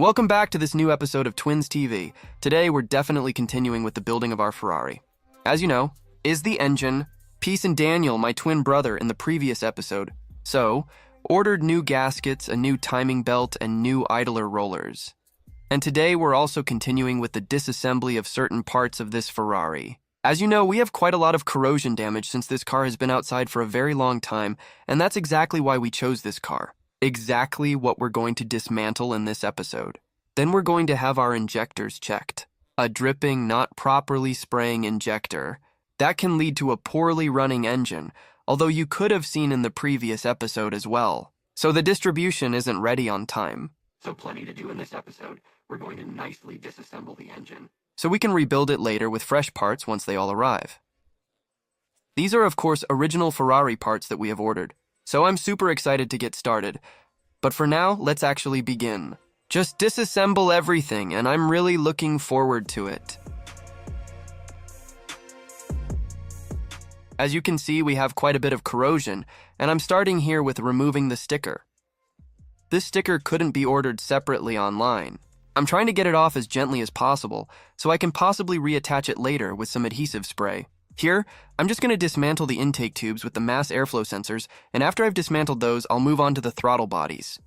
Welcome back to this new episode of Twins TV. Today, we're definitely continuing with the building of our Ferrari. As you know, is the engine, Peace and Daniel, my twin brother, in the previous episode. So, ordered new gaskets, a new timing belt, and new idler rollers. And today, we're also continuing with the disassembly of certain parts of this Ferrari. As you know, we have quite a lot of corrosion damage since this car has been outside for a very long time, and that's exactly why we chose this car. Exactly what we're going to dismantle in this episode. Then we're going to have our injectors checked. A dripping, not properly spraying injector. That can lead to a poorly running engine, although you could have seen in the previous episode as well. So the distribution isn't ready on time. So plenty to do in this episode. We're going to nicely disassemble the engine, so we can rebuild it later with fresh parts once they all arrive. These are, of course, original Ferrari parts that we have ordered. So I'm super excited to get started. But for now, let's actually begin. Just disassemble everything, and I'm really looking forward to it. As you can see, we have quite a bit of corrosion, and I'm starting here with removing the sticker. This sticker couldn't be ordered separately online. I'm trying to get it off as gently as possible, so I can possibly reattach it later with some adhesive spray. Here, I'm just going to dismantle the intake tubes with the mass airflow sensors, and after I've dismantled those, I'll move on to the throttle bodies.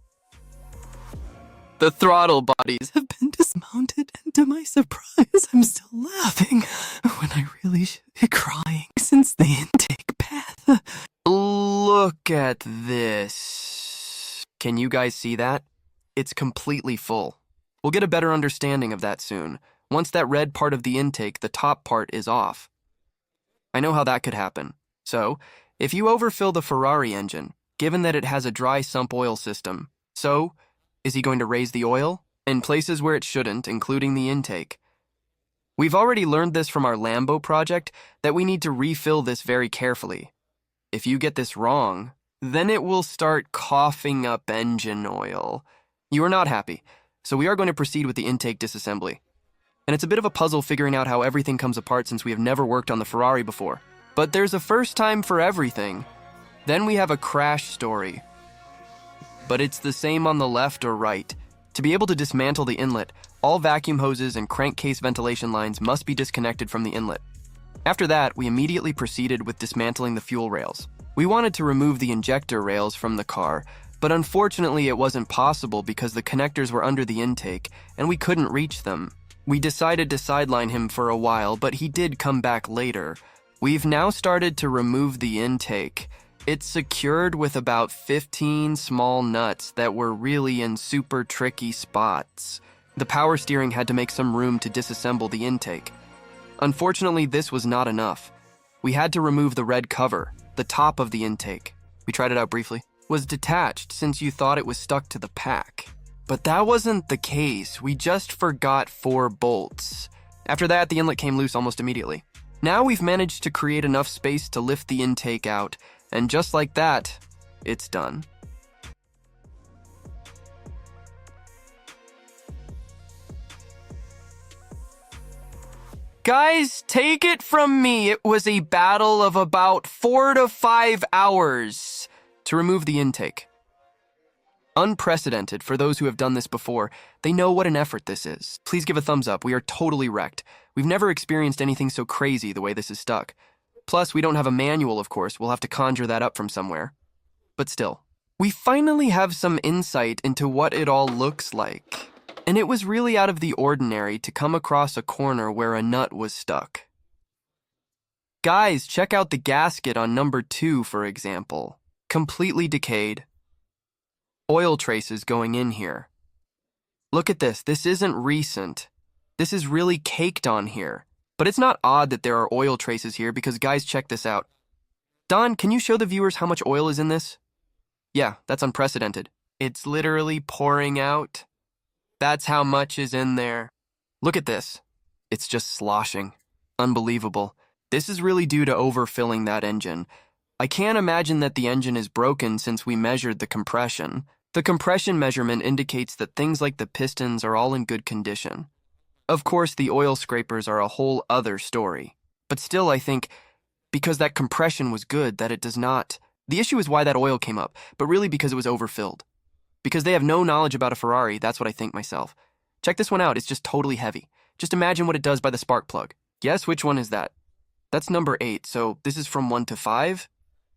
The throttle bodies have been dismounted, and to my surprise, I'm still laughing when I really should be crying since the intake path. Look at this. Can you guys see that? It's completely full. We'll get a better understanding of that soon. Once that red part of the intake, the top part, is off. I know how that could happen. So, if you overfill the Ferrari engine, given that it has a dry sump oil system, so, is he going to raise the oil? In places where it shouldn't, including the intake. We've already learned this from our Lambo project, that we need to refill this very carefully. If you get this wrong, then it will start coughing up engine oil. You are not happy, so we are going to proceed with the intake disassembly. And it's a bit of a puzzle figuring out how everything comes apart since we have never worked on the Ferrari before. But there's a first time for everything. Then we have a crash story. But it's the same on the left or right. To be able to dismantle the inlet, all vacuum hoses and crankcase ventilation lines must be disconnected from the inlet. After that, we immediately proceeded with dismantling the fuel rails. We wanted to remove the injector rails from the car, but unfortunately it wasn't possible because the connectors were under the intake and we couldn't reach them. We decided to sideline him for a while, but he did come back later. We've now started to remove the intake. It's secured with about 15 small nuts that were really in super tricky spots. The power steering had to make some room to disassemble the intake. Unfortunately, this was not enough. We had to remove the red cover, the top of the intake. We tried it out briefly. Was detached since you thought it was stuck to the pack. But that wasn't the case. We just forgot 4 bolts. After that, the inlet came loose almost immediately. Now we've managed to create enough space to lift the intake out, and just like that, it's done. Guys, take it from me, it was a battle of about 4 to 5 hours to remove the intake. Unprecedented for those who have done this before. They know what an effort this is. Please give a thumbs up. We are totally wrecked. We've never experienced anything so crazy the way this is stuck. Plus, we don't have a manual, of course. We'll have to conjure that up from somewhere. But still, we finally have some insight into what it all looks like. And it was really out of the ordinary to come across a corner where a nut was stuck. Guys, check out the gasket on number 2, for example. Completely decayed. Oil traces going in here. Look at this. This isn't recent. This is really caked on here. But it's not odd that there are oil traces here because, guys, check this out. Don, can you show the viewers how much oil is in this? Yeah, that's unprecedented. It's literally pouring out. That's how much is in there. Look at this. It's just sloshing. Unbelievable. This is really due to overfilling that engine. I can't imagine that the engine is broken since we measured the compression. The compression measurement indicates that things like the pistons are all in good condition. Of course, the oil scrapers are a whole other story. But still, I think, because that compression was good, that it does not. The issue is why that oil came up, but really because it was overfilled. Because they have no knowledge about a Ferrari, that's what I think myself. Check this one out, it's just totally heavy. Just imagine what it does by the spark plug. Guess which one is that? That's number 8, so this is from 1 to 5,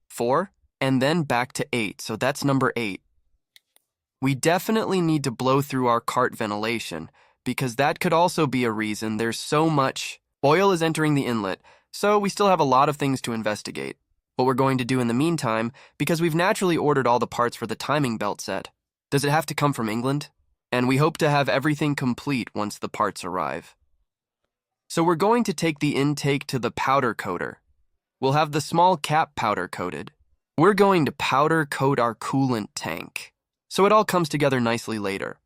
4, and then back to 8, so that's number 8. We definitely need to blow through our cart ventilation, because that could also be a reason there's so much oil is entering the inlet, so we still have a lot of things to investigate. What we're going to do in the meantime, because we've naturally ordered all the parts for the timing belt set. Does it have to come from England? And we hope to have everything complete once the parts arrive. So we're going to take the intake to the powder coater. We'll have the small cap powder coated. We're going to powder coat our coolant tank, so it all comes together nicely later.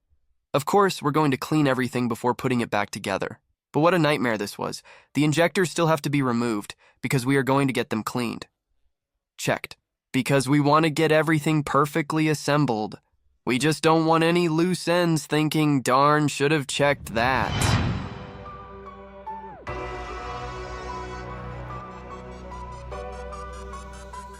Of course, we're going to clean everything before putting it back together. But what a nightmare this was. The injectors still have to be removed because we are going to get them cleaned. Checked. Because we want to get everything perfectly assembled. We just don't want any loose ends thinking, darn, should have checked that.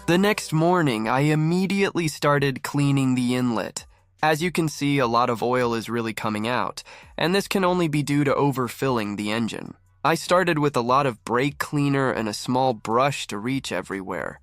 The next morning, I immediately started cleaning the inlet. As you can see, a lot of oil is really coming out, and this can only be due to overfilling the engine. I started with a lot of brake cleaner and a small brush to reach everywhere.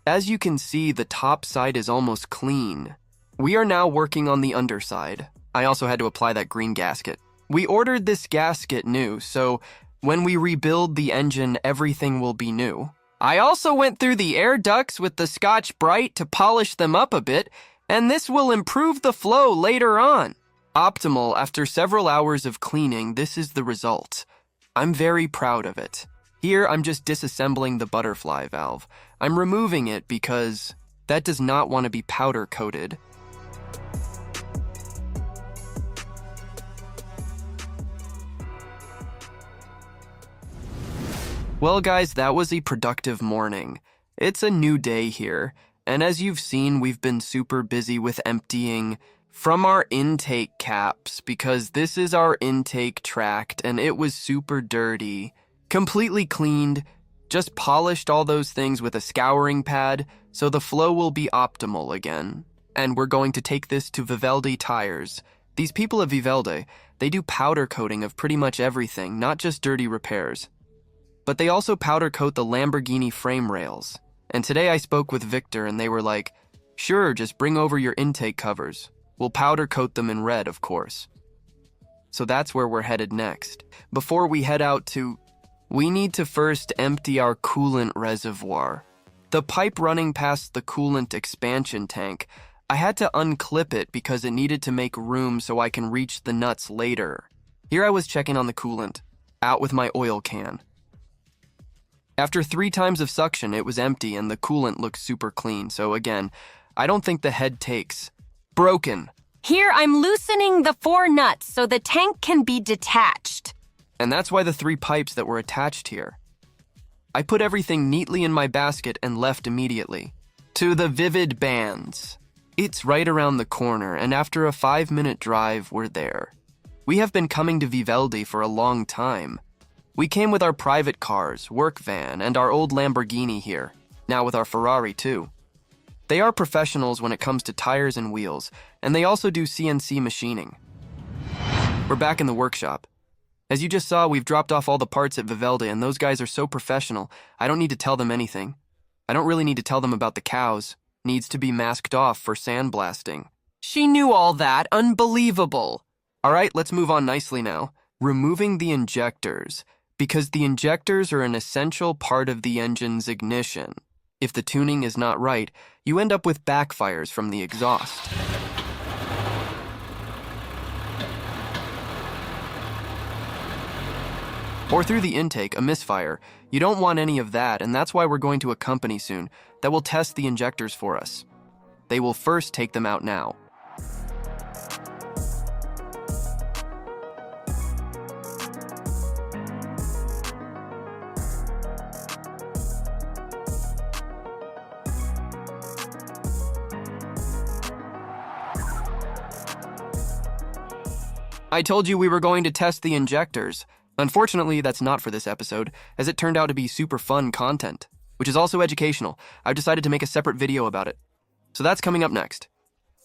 As you can see, the top side is almost clean. We are now working on the underside. I also had to apply that green gasket. We ordered this gasket new, so when we rebuild the engine, everything will be new. I also went through the air ducts with the Scotch-Brite to polish them up a bit, and this will improve the flow later on. Optimal, after several hours of cleaning, this is the result. I'm very proud of it. Here, I'm just disassembling the butterfly valve. I'm removing it because that does not want to be powder coated. Well guys, that was a productive morning. It's a new day here, and as you've seen, we've been super busy with emptying from our intake caps because this is our intake tract and it was super dirty. Completely cleaned, just polished all those things with a scouring pad so the flow will be optimal again. And we're going to take this to Vivaldi tires. These people at Vivaldi, they do powder coating of pretty much everything, not just dirty repairs. But they also powder coat the Lamborghini frame rails. And today I spoke with Victor and they were like, sure, just bring over your intake covers. We'll powder coat them in red, of course. So that's where we're headed next. Before we head out to, we need to first empty our coolant reservoir. The pipe running past the coolant expansion tank, I had to unclip it because it needed to make room so I can reach the nuts later. Here I was checking on the coolant, out with my oil can. After 3 times of suction, it was empty and the coolant looked super clean, so again, I don't think the head takes. Broken. Here, I'm loosening the 4 nuts so the tank can be detached. And that's why the 3 pipes that were attached here. I put everything neatly in my basket and left immediately. To the Vivid Bands. It's right around the corner, and after a 5-minute drive, we're there. We have been coming to Vivaldi for a long time. We came with our private cars, work van, and our old Lamborghini here, now with our Ferrari too. They are professionals when it comes to tires and wheels, and they also do CNC machining. We're back in the workshop. As you just saw, we've dropped off all the parts at Vivaldi, and those guys are so professional, I don't need to tell them anything. I don't really need to tell them about the cows. Needs to be masked off for sandblasting. She knew all that. Unbelievable. All right, let's move on nicely now. Removing the injectors, because the injectors are an essential part of the engine's ignition. If the tuning is not right, you end up with backfires from the exhaust. Or through the intake, a misfire. You don't want any of that, and that's why we're going to a company soon that will test the injectors for us. They will first take them out now. I told you we were going to test the injectors. Unfortunately, that's not for this episode, as it turned out to be super fun content, which is also educational. I've decided to make a separate video about it. So that's coming up next.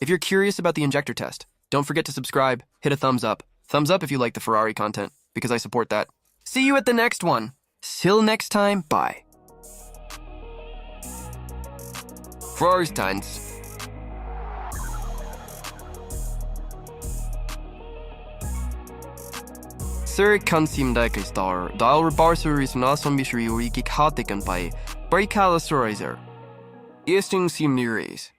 If you're curious about the injector test, don't forget to subscribe, hit a thumbs up. Thumbs up if you like the Ferrari content, because I support that. See you at the next one. Till next time, bye. Ferrari stands. Sir Kansim Dakistar, Dial Barsuris Nasum Bishri Wiki Hatikan by Breakala Sorizer. Easting Sim News.